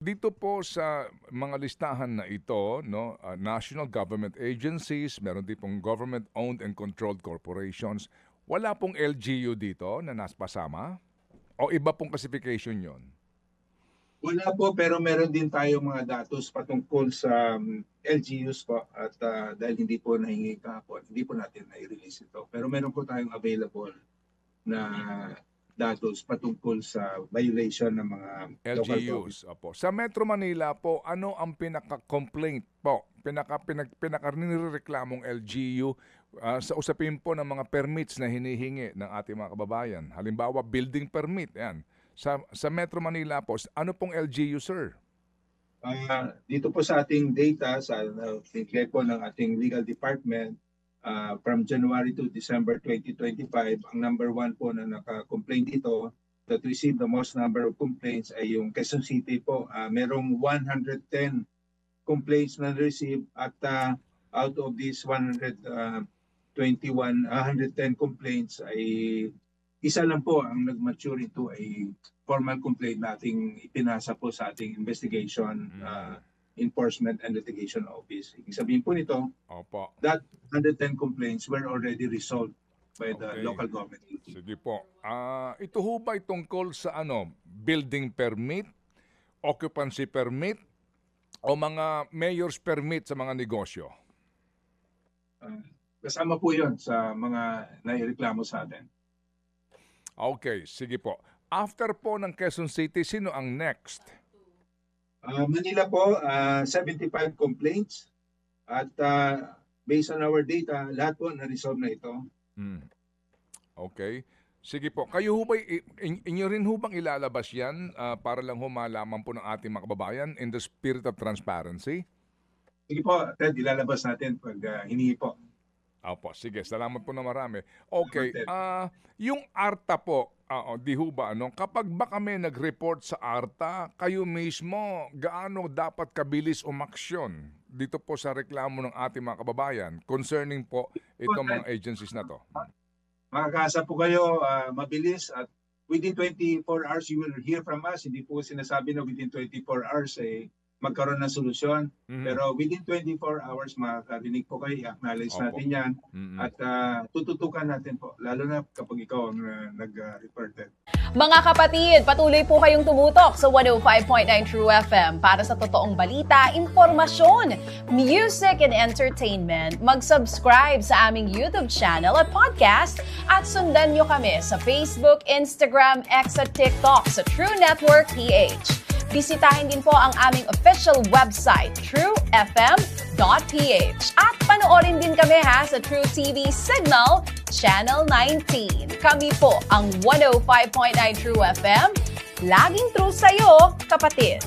Dito po sa mga listahan na ito, no, national government agencies, meron din pong government-owned and controlled corporations. Wala pong LGU dito na naspasama? O iba pong classification yon? Wala po, pero meron din tayong mga datos patungkol sa LGUs po at dahil hindi po nahingi kahapon, hindi po natin na-release ito. Pero meron po tayong available na datos patungkol sa violation ng mga local government. LGUs. Opo. Sa Metro Manila po, ano ang pinaka-complaint po? Pinaka-nireklamong LGU sa usapin po ng mga permits na hinihingi ng ating mga kababayan. Halimbawa, building permit. Yan. Sa Metro Manila po, ano pong LGU, sir? Dito po sa ating data, sa pinigay po ng ating legal department, from January to December 2025, ang number one po na naka-complain dito that received the most number of complaints ay yung Quezon City po. Merong 110 complaints na receive at out of these 110 complaints ay isa lang po ang nag-mature into a formal complaint nating ipinasa po sa ating investigation enforcement and litigation office. Ibig sabihin po nito, Opo. that 110 complaints were already resolved by the Okay. local government. Sige po. Ito ho ba'y tungkol sa building permit, occupancy permit, o mga mayor's permit sa mga negosyo? Kasama po yun sa mga naireklamo sa atin. Okay, sige po. After po ng Quezon City, sino ang next? Manila po, 75 complaints at based on our data, lahat po na-resolve na ito. Okay. Sige po. Kayo ho ba, inyo rin ho bang ilalabas yan para lang ho malaman po ng ating mga kababayan in the spirit of transparency? Sige po, Ted, ilalabas natin pag hiningi po. Opo, sige. Salamat po na marami. Okay. Yung ARTA po, di ho ba, kapag ba kami nag-report sa ARTA, kayo mismo, gaano dapat kabilis umaksyon dito po sa reklamo ng ating mga kababayan concerning po itong mga agencies na to? Makakaasa po kayo mabilis at within 24 hours you will hear from us. Hindi po sinasabi na within 24 hours magkaroon ng solusyon. Pero within 24 hours makakarinig po kayo, i-acknowledge natin yan at tututukan natin po, lalo na kapag ikaw ang nag-reported. Mga kapatid, patuloy po kayong tumutok sa 105.9 True FM para sa totoong balita, impormasyon, music and entertainment. Mag-subscribe sa aming YouTube channel at podcast at sundan nyo kami sa Facebook, Instagram, X at TikTok sa True Network PH. Bisitahin din po ang aming official website, truefm.ph. At panoorin din kami sa True TV Signal, Channel 19. Kami po ang 105.9 True FM. Laging true sa'yo, kapatid.